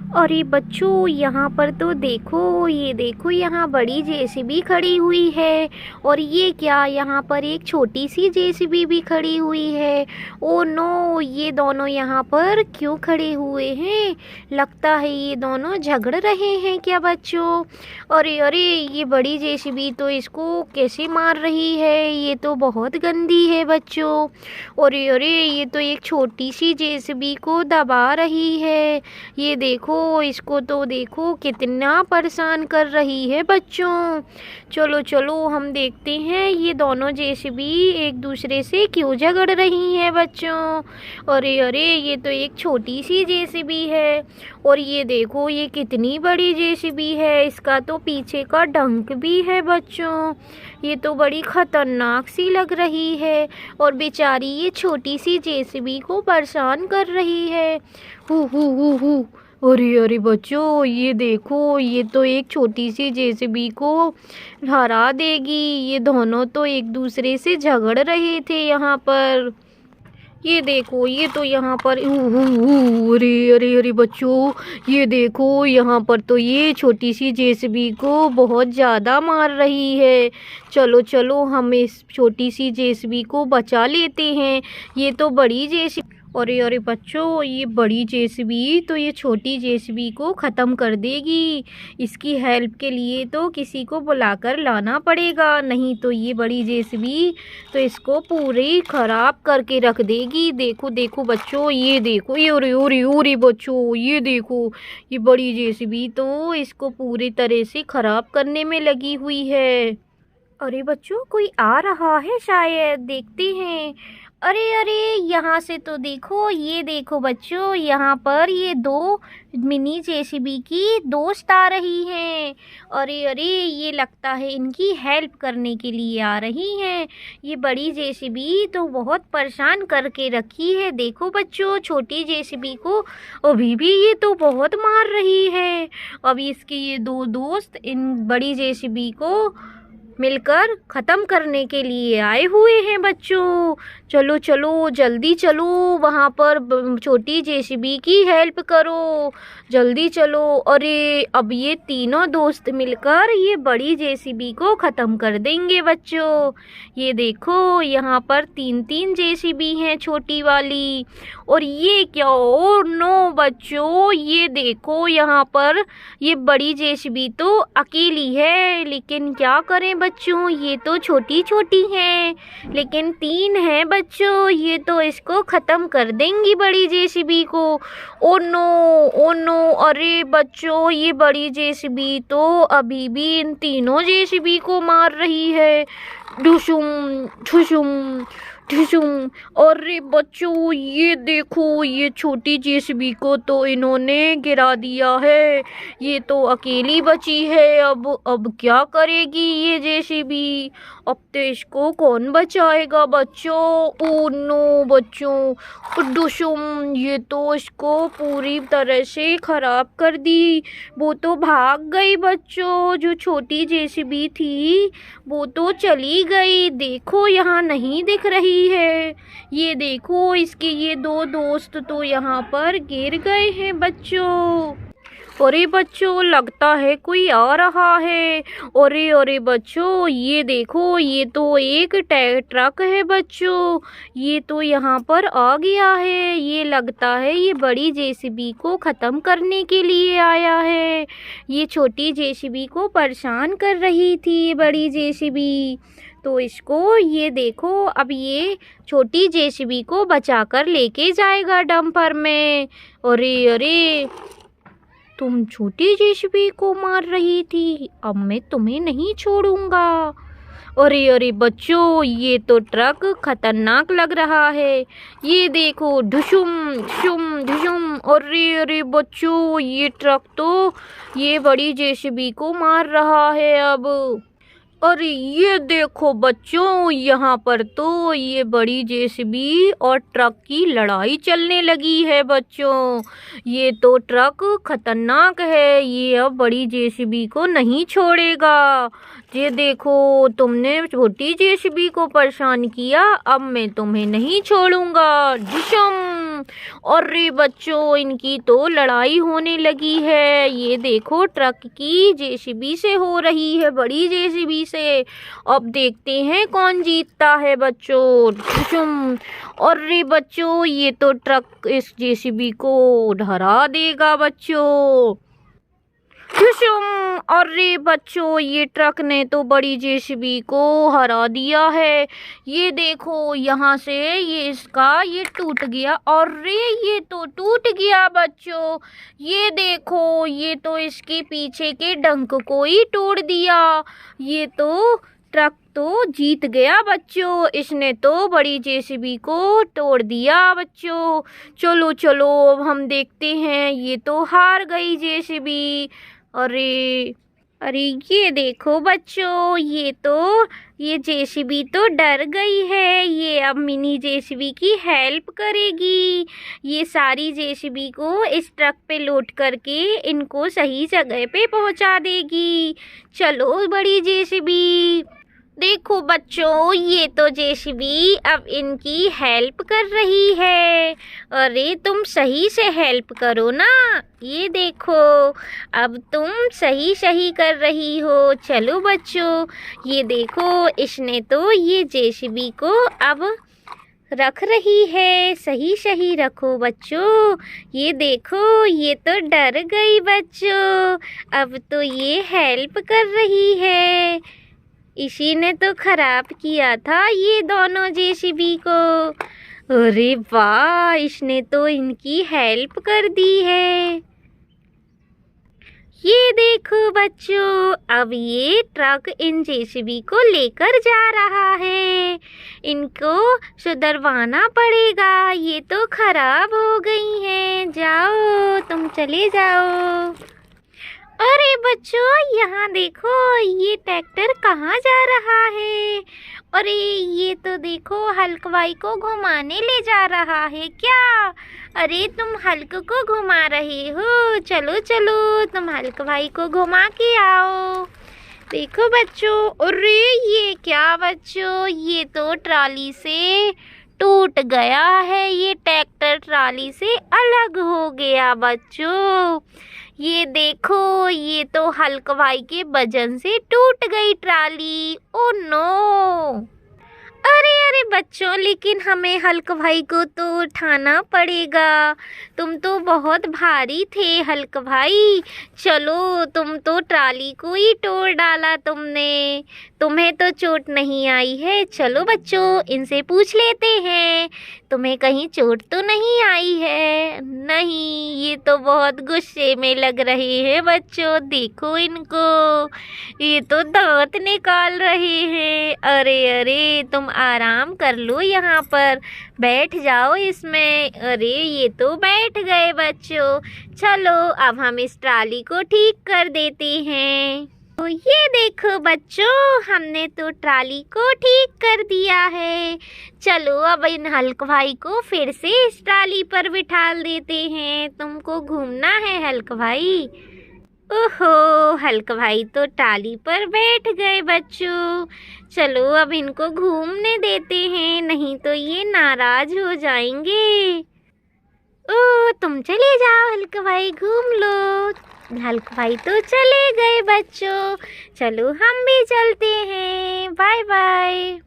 अरे बच्चों, यहाँ पर तो देखो, ये देखो यहाँ बड़ी जेसीबी खड़ी हुई है। और ये क्या, यहाँ पर एक छोटी सी जेसीबी भी खड़ी हुई है। ओ नो, ये दोनों यहाँ पर क्यों खड़े हुए हैं? लगता है ये दोनों झगड़ रहे हैं क्या बच्चों? अरे अरे, ये बड़ी जेसीबी तो इसको कैसे मार रही है? ये तो बहुत गंदी है बच्चों। अरे अरे, ये तो एक छोटी सी जेसीबी को दबा रही है। ये देखो, इसको तो देखो कितना परेशान कर रही है बच्चों। चलो चलो, हम देखते हैं ये दोनों जेसीबी एक दूसरे से क्यों झगड़ रही हैं बच्चों। अरे अरे, ये तो एक छोटी सी जेसीबी है। और ये देखो, ये कितनी बड़ी जेसीबी है। इसका तो पीछे का डंक भी है बच्चों। ये तो बड़ी खतरनाक सी लग रही है। और बेचारी ये छोटी सी जेसीबी को परेशान कर रही है। हु। अरे अरे बच्चों, ये देखो, ये तो एक छोटी सी जेसीबी को हरा देगी। ये दोनों तो एक दूसरे से झगड़ रहे थे यहाँ पर। ये देखो, ये तो यहाँ पर अरे अरे अरे बच्चों, ये देखो यहाँ पर तो ये छोटी सी जेसीबी को बहुत ज़्यादा मार रही है। चलो चलो, हम इस छोटी सी जेसीबी को बचा लेते हैं। ये तो बड़ी जेसीबी, अरे अरे बच्चों, ये बड़ी जेसीबी तो ये छोटी जेसीबी को ख़त्म कर देगी। इसकी हेल्प के लिए तो किसी को बुलाकर लाना पड़ेगा, नहीं तो ये बड़ी जेसीबी तो इसको पूरी ख़राब करके रख देगी। देखो देखो बच्चों, ये देखो, ये ओरे बच्चों, ये देखो, ये बड़ी जेसीबी तो इसको पूरी तरह से ख़राब करने में लगी हुई है। अरे बच्चों, कोई आ रहा है शायद, देखते हैं। अरे अरे, यहाँ से तो देखो, ये देखो बच्चों, यहाँ पर ये दो मिनी जेसीबी की दोस्त आ रही हैं। अरे अरे, ये लगता है इनकी हेल्प करने के लिए आ रही हैं। ये बड़ी जेसीबी तो बहुत परेशान करके रखी है। देखो बच्चों, छोटी जेसीबी को अभी भी ये तो बहुत मार रही है। अब इसके ये दो दोस्त इन बड़ी जेसीबी को मिलकर ख़त्म करने के लिए आए हुए हैं बच्चों। चलो चलो, जल्दी चलो, वहाँ पर छोटी जेसीबी की हेल्प करो, जल्दी चलो। अरे, अब ये तीनों दोस्त मिलकर ये बड़ी जेसीबी को ख़त्म कर देंगे बच्चों। ये देखो, यहाँ पर तीन तीन जेसीबी हैं छोटी वाली। और ये क्या, ओ नो बच्चों, ये देखो यहाँ पर ये बड़ी जेसीबी तो अकेली है। लेकिन क्या करें बच्चों, ये तो छोटी छोटी हैं, लेकिन तीन हैं बच्चों, ये तो इसको ख़त्म कर देंगी बड़ी जेसीबी को। ओ नो, ओ नो, अरे बच्चों, ये बड़ी जेसीबी तो अभी भी इन तीनों जेसीबी को मार रही है। ठुशुम ठुशुम ठुशुम। अरे बच्चों, ये देखो, ये छोटी जेसीबी को तो इन्होंने गिरा दिया है। ये तो अकेली बची है। अब क्या करेगी ये जेसीबी? अब तो इसको कौन बचाएगा बच्चों? ओ नो बच्चों, डुशुम, ये तो इसको पूरी तरह से ख़राब कर दी। वो तो भाग गई बच्चों, जो छोटी जेसीबी थी वो तो चली गई। देखो, यहाँ नहीं दिख रही है। ये देखो, इसके ये दो दोस्त तो यहाँ पर गिर गए हैं बच्चों। अरे बच्चों, लगता है कोई आ रहा है। अरे अरे बच्चों, ये देखो, ये तो एक ट्रक है बच्चों। ये तो यहाँ पर आ गया है। ये लगता है ये बड़ी जेसीबी को ख़त्म करने के लिए आया है। ये छोटी जेसीबी को परेशान कर रही थी ये बड़ी जेसीबी, तो इसको ये देखो, अब ये छोटी जेसीबी को बचाकर लेके जाएगा डंपर में। अरे अरे, तुम छोटी जेसीबी को मार रही थी, अब मैं तुम्हें नहीं छोड़ूंगा। अरे अरे बच्चों, ये तो ट्रक खतरनाक लग रहा है। ये देखो, ढुशुम शुम ढुशुम। अरे अरे बच्चों, ये ट्रक तो ये बड़ी जेसीबी को मार रहा है। अब अरे ये देखो बच्चों, यहाँ पर तो ये बड़ी जेसीबी और ट्रक की लड़ाई चलने लगी है बच्चों। ये तो ट्रक खतरनाक है, ये अब बड़ी जेसीबी को नहीं छोड़ेगा। ये देखो, तुमने छोटी जेसीबी को परेशान किया, अब मैं तुम्हें नहीं छोड़ूंगा। डिशम। अरे बच्चों, इनकी तो लड़ाई होने लगी है। ये देखो, ट्रक की जेसीबी से हो रही है, बड़ी जेसीबी से। अब देखते हैं कौन जीतता है बच्चों। डिशम। अरे बच्चों, ये तो ट्रक इस जेसीबी को हरा देगा बच्चों। डिशम। अरे बच्चों, ये ट्रक ने तो बड़ी जेसीबी को हरा दिया है। ये देखो, यहाँ से ये टूट गया। अरे ये तो टूट गया बच्चों। ये देखो, ये तो इसके पीछे के डंक को ही तोड़ दिया। ये तो ट्रक तो जीत गया बच्चों, इसने तो बड़ी जेसीबी को तोड़ दिया बच्चों। चलो चलो, अब हम देखते हैं, ये तो हार गई जेसीबी। अरे अरे ये देखो बच्चों, ये जेसीबी तो डर गई है। ये अब मिनी जेसीबी की हेल्प करेगी। ये सारी जेसीबी को इस ट्रक पे लोड करके इनको सही जगह पे पहुंचा देगी। चलो बड़ी जेसीबी। देखो बच्चों, ये तो जेसीबी अब इनकी हेल्प कर रही है। अरे तुम सही से हेल्प करो ना। ये देखो, अब तुम सही सही कर रही हो। चलो बच्चों, ये देखो, इसने तो ये जेसीबी को अब रख रही है। सही सही रखो बच्चों। ये देखो, ये तो डर गई बच्चों, अब तो ये हेल्प कर रही है। इसी ने तो खराब किया था ये दोनों जेसीबी को। अरे वाह, इसने तो इनकी हेल्प कर दी है। ये देखो बच्चों, अब ये ट्रक इन जेसीबी को लेकर जा रहा है। इनको सुधरवाना पड़ेगा, ये तो खराब हो गई हैं। जाओ, तुम चले जाओ। अरे बच्चों, यहाँ देखो, ये ट्रैक्टर कहाँ जा रहा है। अरे ये तो देखो, हल्कवाई को घुमाने ले जा रहा है क्या। अरे तुम हल्क को घुमा रहे हो, चलो चलो, तुम हल्क भाई को घुमा के आओ। देखो बच्चों, अरे ये क्या बच्चों, ये तो ट्राली से टूट गया है। ये ट्रैक्टर ट्राली से अलग हो गया बच्चों। ये देखो, ये तो हल्क भाई के वजन से टूट गई ट्राली। Oh no. अरे अरे बच्चों, लेकिन हमें हल्क भाई को तो उठाना पड़ेगा। तुम तो बहुत भारी थे हल्क भाई। चलो, तुम तो ट्राली को ही तोड़ डाला तुमने। तुम्हें तो चोट नहीं आई है। चलो बच्चों, इनसे पूछ लेते हैं, तुम्हें कहीं चोट तो नहीं आई है। नहीं, ये तो बहुत गुस्से में लग रहे हैं बच्चों। देखो इनको, ये तो दांत निकाल रहे हैं। अरे अरे, तुम आराम कर लो, यहाँ पर बैठ जाओ इसमें। अरे ये तो बैठ गए बच्चों। चलो, अब हम इस ट्राली को ठीक कर देते हैं। तो ये देखो बच्चों, हमने तो ट्राली को ठीक कर दिया है। चलो, अब इन हल्क भाई को फिर से इस ट्राली पर बिठा देते हैं। तुमको घूमना है हल्क भाई। ओहो, हल्क भाई तो ट्राली पर बैठ गए बच्चों। चलो, अब इनको घूमने देते हैं, नहीं तो ये नाराज हो जाएंगे। ओ, तुम चले जाओ हल्क भाई, घूम लो। हल्क भाई तो चले गए बच्चों। चलो, हम भी चलते हैं। Bye bye.